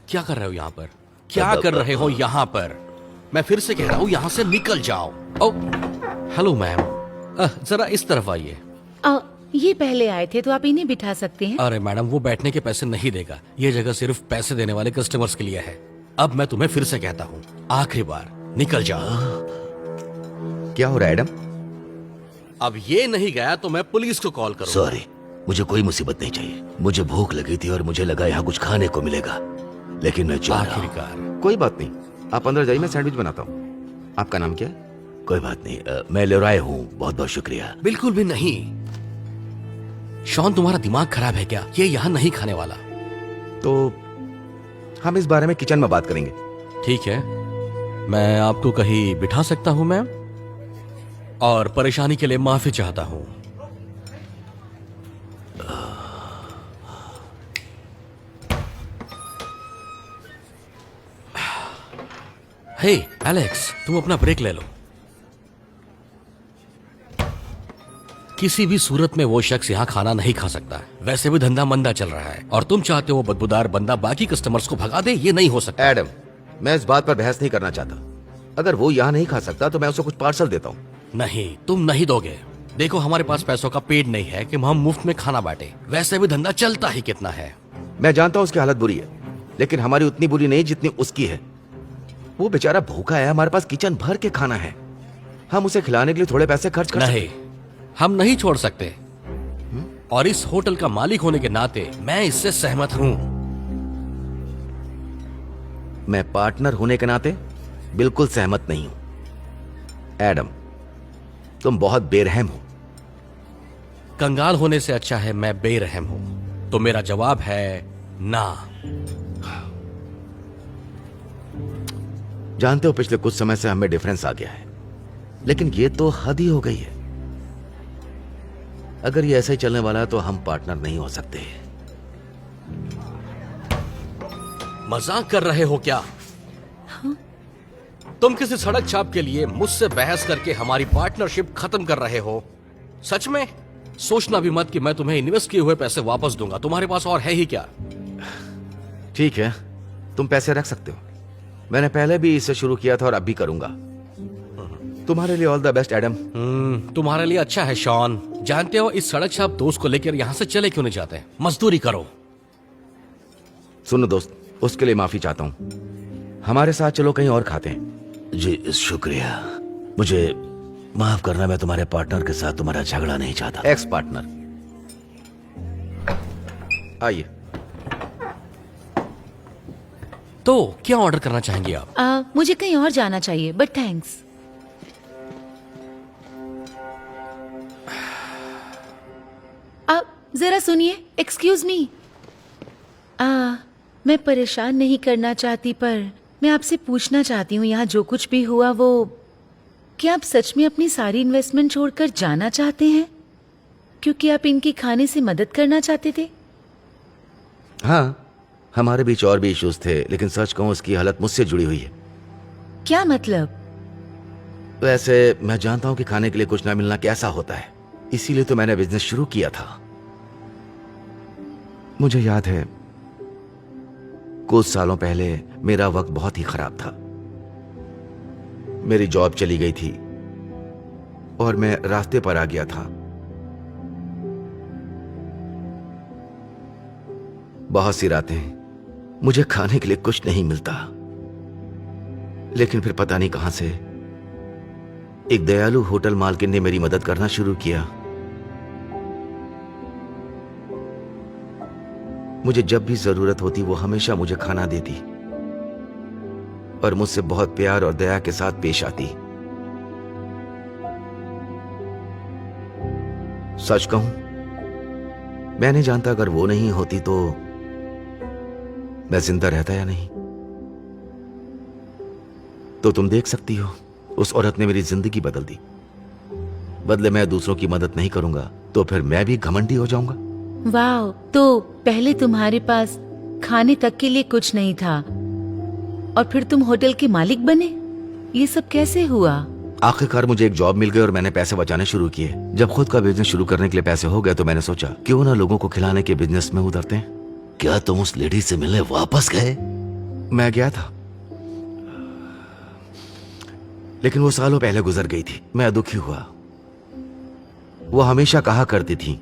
क्या कर रहे हो यहाँ पर? क्या कर रहे हो यहाँ पर? मैं फिर से कह रहा हूँ, यहाँ से निकल जाओ। ओ, हेलो मैम, जरा इस तरफ आइए। ये पहले आए थे तो आप इन्हें बिठा सकते हैं। अरे मैडम, वो बैठने के पैसे नहीं देगा। ये जगह सिर्फ पैसे देने वाले कस्टमर्स के लिए है। अब मैं तुम्हें फिर से कहता हूँ, आखिरी बार, निकल जाओ। क्या हो रहा है एडम? अब ये नहीं गया तो मैं पुलिस को कॉल करूँ। सॉरी, मुझे कोई मुसीबत नहीं चाहिए। मुझे भूख लगी थी और मुझे लगा यहाँ कुछ खाने को मिलेगा, लेकिन मैं जा रहा हूँ। आखिरकार। कोई बात नहीं, आप अंदर जाइए, मैं सैंडविच बनाता हूँ। आपका नाम क्या है? कोई बात नहीं, मैं लेराय हूँ। बहुत बहुत शुक्रिया। बिल्कुल भी नहीं। शॉन, तुम्हारा दिमाग खराब है क्या? ये यहाँ नहीं खाने वाला। तो हम इस बारे में किचन में बात करेंगे। ठीक है, मैं आपको कहीं बिठा सकता हूँ मैम, और परेशानी के लिए माफी चाहता हूँ। हे एलेक्स, तुम अपना ब्रेक ले लो। किसी भी सूरत में वो शख्स यहाँ खाना नहीं खा सकता। वैसे भी धंधा मंदा चल रहा है, और तुम चाहते हो वो बदबूदार बंदा बाकी कस्टमर्स को भगा दे। ये नहीं हो सकता। एडम, मैं इस बात पर बहस नहीं करना चाहता। अगर वो यहाँ नहीं खा सकता तो मैं उसे कुछ पार्सल देता हूँ। नहीं, तुम नहीं दोगे। देखो, हमारे पास पैसों का पेड़ नहीं है कि हम मुफ्त में खाना बांटे। वैसे भी धंधा चलता ही कितना है। मैं जानता हूँ उसकी हालत बुरी है, लेकिन हमारी उतनी बुरी नहीं जितनी उसकी है। वो बेचारा भूखा है, हमारे पास किचन भर के खाना है। हम उसे खिलाने के लिए थोड़े पैसे खर्च कर नहीं, हम नहीं छोड़ सकते। और इस होटल का मालिक होने के नाते मैं इससे सहमत हूं। मैं पार्टनर होने के नाते बिल्कुल सहमत नहीं हूं। एडम, तुम बहुत बेरहम हो। कंगाल होने से अच्छा है मैं बेरहम हूं। तो मेरा जवाब है ना। जानते हो, पिछले कुछ समय से हमें डिफरेंस आ गया है, लेकिन ये तो हद ही हो गई है। अगर ये ऐसा ही चलने वाला है तो हम पार्टनर नहीं हो सकते। मजाक कर रहे हो क्या? तुम किसी सड़क छाप के लिए मुझसे बहस करके हमारी पार्टनरशिप खत्म कर रहे हो? सच में? सोचना भी मत कि मैं तुम्हें इन्वेस्ट किए हुए पैसे वापस दूंगा। तुम्हारे पास और है ही क्या? ठीक है, तुम पैसे रख सकते हो। मैंने पहले भी इसे शुरू किया था और अब भी करूंगा। तुम्हारे लिए ऑल द बेस्ट एडम। तुम्हारे लिए अच्छा है शॉन। जानते हो, इस सड़क छाप दोस्त को लेकर यहां से चले क्यों नहीं जाते? मजदूरी करो। सुनो दोस्त, उसके लिए माफी चाहता हूं। हमारे साथ चलो, कहीं और खाते हैं। जी शुक्रिया। मुझे माफ करना, मैं तुम्हारे पार्टनर के साथ तुम्हारा झगड़ा नहीं चाहता। Ex partner. आइए। तो क्या ऑर्डर करना चाहेंगे आप? मुझे कहीं और जाना चाहिए, बट थैंक्स। जरा सुनिए, एक्सक्यूज मी। मैं परेशान नहीं करना चाहती, पर मैं आपसे पूछना चाहती हूँ, यहाँ जो कुछ भी हुआ वो, क्या आप सच में अपनी सारी इन्वेस्टमेंट छोड़कर जाना चाहते हैं? क्योंकि आप इनके खाने से मदद करना चाहते थे। हाँ, हमारे बीच और भी इश्यूज थे, लेकिन सच कहूं उसकी हालत मुझसे जुड़ी हुई है। क्या मतलब? वैसे मैं जानता हूं कि खाने के लिए कुछ ना मिलना कैसा होता है, इसीलिए तो मैंने बिजनेस शुरू किया था। मुझे याद है, कुछ सालों पहले मेरा वक्त बहुत ही खराब था। मेरी जॉब चली गई थी और मैं रास्ते पर आ गया था। बहुत सी रातें मुझे खाने के लिए कुछ नहीं मिलता, लेकिन फिर पता नहीं कहां से एक दयालु होटल मालकिन ने मेरी मदद करना शुरू किया। मुझे जब भी जरूरत होती वो हमेशा मुझे खाना देती और मुझसे बहुत प्यार और दया के साथ पेश आती। सच कहूं, मैं नहीं जानता अगर वो नहीं होती तो मैं जिंदा रहता या नहीं। तो तुम देख सकती हो, उस औरत ने मेरी जिंदगी बदल दी। बदले मैं दूसरों की मदद नहीं करूंगा तो फिर मैं भी घमंडी हो जाऊंगा। वाह, तो पहले तुम्हारे पास खाने तक के लिए कुछ नहीं था और फिर तुम होटल के मालिक बने। ये सब कैसे हुआ? आखिरकार मुझे एक जॉब मिल गई और मैंने पैसे बचाने शुरू किए। जब खुद का बिजनेस शुरू करने के लिए पैसे हो गए तो मैंने सोचा क्यों ना लोगों को खिलाने के बिजनेस में उतरते हैं। क्या तुम उस लेडी से मिलने वापस गए? मैं गया था, लेकिन वो सालों पहले गुजर गई थी। मैं दुखी हुआ। वो हमेशा कहा करती थी,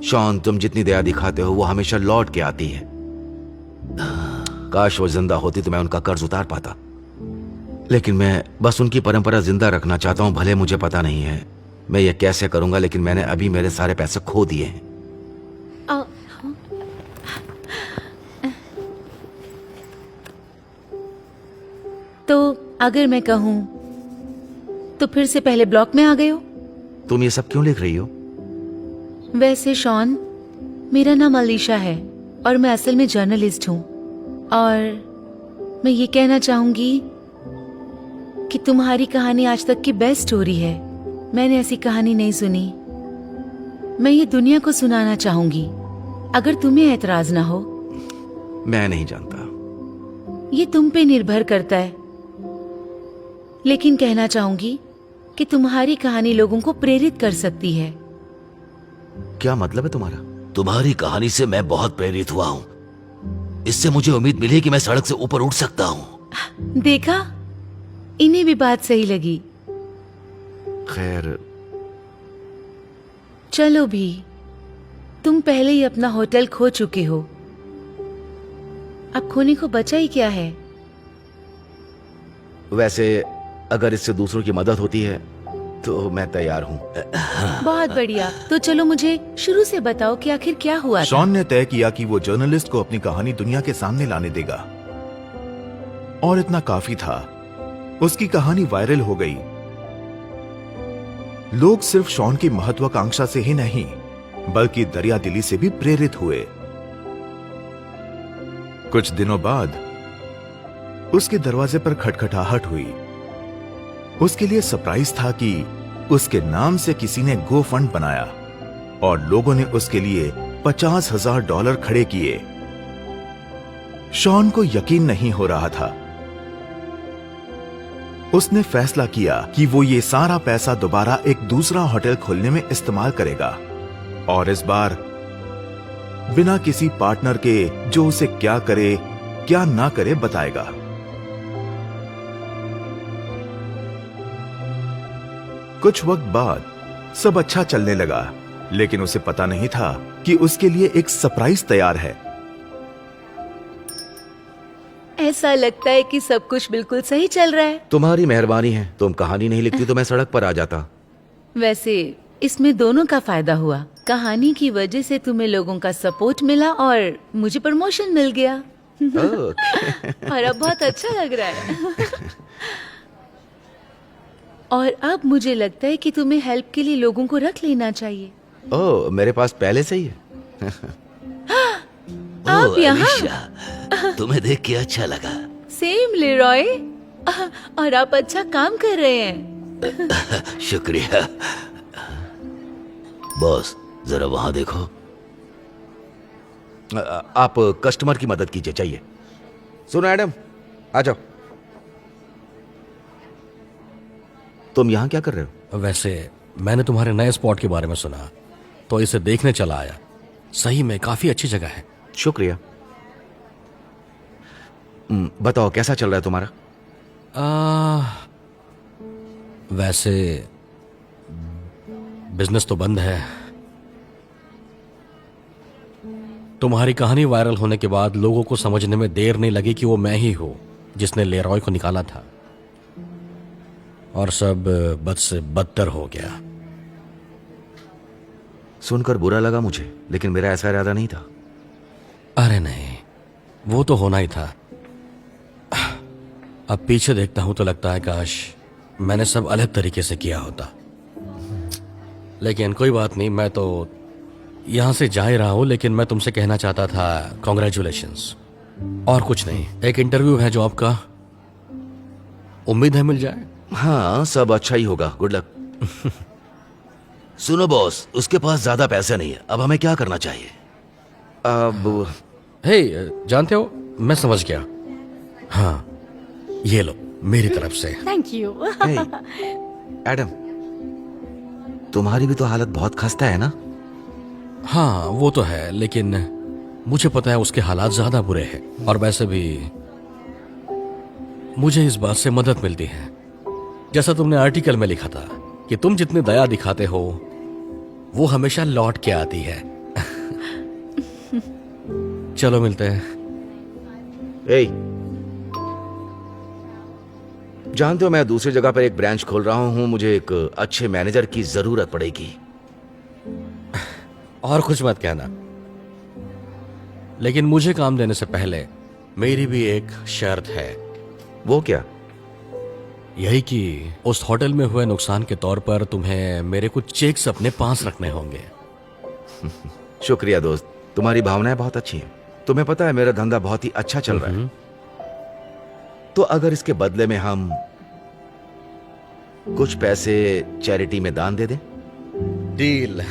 शॉन तुम जितनी दया दिखाते हो वो हमेशा लौट के आती है। काश वो जिंदा होती तो मैं उनका कर्ज उतार पाता, लेकिन मैं बस उनकी परंपरा जिंदा रखना चाहता हूं। भले मुझे पता नहीं है मैं ये कैसे करूंगा, लेकिन मैंने अभी मेरे सारे पैसे खो दिए हैं। तो अगर मैं कहूं तो फिर से पहले ब्लॉक में आ गए हो? तुम ये सब क्यों लिख रही हो? वैसे शॉन, मेरा नाम अलीशा है और मैं असल में जर्नलिस्ट हूँ, और मैं ये कहना चाहूंगी कि तुम्हारी कहानी आज तक की बेस्ट स्टोरी है। मैंने ऐसी कहानी नहीं सुनी। मैं ये दुनिया को सुनाना चाहूंगी, अगर तुम्हें ऐतराज ना हो। मैं नहीं जानता। ये तुम पे निर्भर करता है, लेकिन कहना चाहूंगी कि तुम्हारी कहानी लोगों को प्रेरित कर सकती है। क्या मतलब है तुम्हारा? तुम्हारी कहानी से मैं बहुत प्रेरित हुआ हूँ। इससे मुझे उम्मीद मिली कि मैं सड़क से ऊपर उठ सकता हूँ। देखा, इन्हें भी बात सही लगी। खैर, चलो भी, तुम पहले ही अपना होटल खो चुके हो, अब खोने को बचा ही क्या है? वैसे अगर इससे दूसरों की मदद होती है तो मैं तैयार हूँ। बहुत बढ़िया। तो चलो मुझे शुरू से बताओ कि आखिर क्या हुआ था? शॉन ने तय किया कि वो जर्नलिस्ट को अपनी कहानी दुनिया के सामने लाने देगा, और इतना काफी था। उसकी कहानी वायरल हो गई। लोग सिर्फ शॉन की महत्वाकांक्षा से ही नहीं, बल्कि दरियादिली से भी प्रेरित हुए। कुछ दिनों बाद उसके दरवाजे पर खटखटाहट हुई। उसके लिए सरप्राइज था कि उसके नाम से किसी ने गो फंड बनाया और लोगों ने उसके लिए $50,000 खड़े किए। शॉन को यकीन नहीं हो रहा था। उसने फैसला किया कि वो ये सारा पैसा दोबारा एक दूसरा होटल खोलने में इस्तेमाल करेगा, और इस बार बिना किसी पार्टनर के जो उसे क्या करे क्या ना करे बताएगा। कुछ वक्त बाद सब अच्छा चलने लगा, लेकिन उसे पता नहीं था कि उसके लिए एक सरप्राइज तैयार है। ऐसा लगता है कि सब कुछ बिल्कुल सही चल रहा है। तुम्हारी मेहरबानी है। तुम कहानी नहीं लिखती तो मैं सड़क पर आ जाता। वैसे इसमें दोनों का फायदा हुआ। कहानी की वजह से तुम्हें लोगों का सपोर्ट मिला और मुझे प्रमोशन मिल गया। और अब बहुत अच्छा लग रहा है। और अब मुझे लगता है कि तुम्हें हेल्प के लिए लोगों को रख लेना चाहिए। ओह, मेरे पास पहले से ही है। आप यहाँ? अलीशा, तुम्हें देख के अच्छा लगा। Same Leroy. और आप अच्छा काम कर रहे हैं। शुक्रिया। बॉस, जरा वहां देखो। आप कस्टमर की मदद कीजिए। चाहिए? सुनो एडम, आ जाओ। तुम यहां क्या कर रहे हो? वैसे मैंने तुम्हारे नए स्पॉट के बारे में सुना, तो इसे देखने चला आया। सही में काफी अच्छी जगह है। शुक्रिया। बताओ कैसा चल रहा है तुम्हारा? वैसे बिजनेस तो बंद है। तुम्हारी कहानी वायरल होने के बाद लोगों को समझने में देर नहीं लगी कि वो मैं ही हूं जिसने लेरॉय को निकाला था, और सब बद से बदतर हो गया। सुनकर बुरा लगा मुझे, लेकिन मेरा ऐसा इरादा नहीं था। अरे नहीं, वो तो होना ही था। अब पीछे देखता हूं तो लगता है काश मैंने सब अलग तरीके से किया होता। लेकिन कोई बात नहीं, मैं तो यहां से जा ही रहा हूं। लेकिन मैं तुमसे कहना चाहता था कॉन्ग्रेचुलेशंस, और कुछ नहीं। एक इंटरव्यू है जॉब का, उम्मीद है मिल जाए। हाँ, सब अच्छा ही होगा। Good luck. सुनो बॉस, उसके पास ज्यादा पैसे नहीं है। अब हमें क्या करना चाहिए? अब हे, जानते हो, मैं समझ गया। हाँ, ये लो मेरी तरफ से। Thank you. हे, एडम, तुम्हारी भी तो हालत बहुत खस्ता है ना? हाँ, वो तो है, लेकिन मुझे पता है उसके हालात ज्यादा बुरे हैं। और वैसे भी मुझे इस बात से मदद मिलती है। जैसा तुमने आर्टिकल में लिखा था कि तुम जितनी दया दिखाते हो वो हमेशा लौट के आती है। चलो मिलते हैं। ए, जानते हो मैं दूसरी जगह पर एक ब्रांच खोल रहा हूं, मुझे एक अच्छे मैनेजर की जरूरत पड़ेगी। और कुछ मत कहना, लेकिन मुझे काम देने से पहले मेरी भी एक शर्त है। वो क्या? यही कि उस होटल में हुए नुकसान के तौर पर तुम्हें मेरे कुछ चेक्स अपने पास रखने होंगे। शुक्रिया दोस्त, तुम्हारी भावनाएं बहुत अच्छी हैं। तुम्हें पता है मेरा धंधा बहुत ही अच्छा चल रहा है, तो अगर इसके बदले में हम कुछ पैसे चैरिटी में दान दे दें? डील।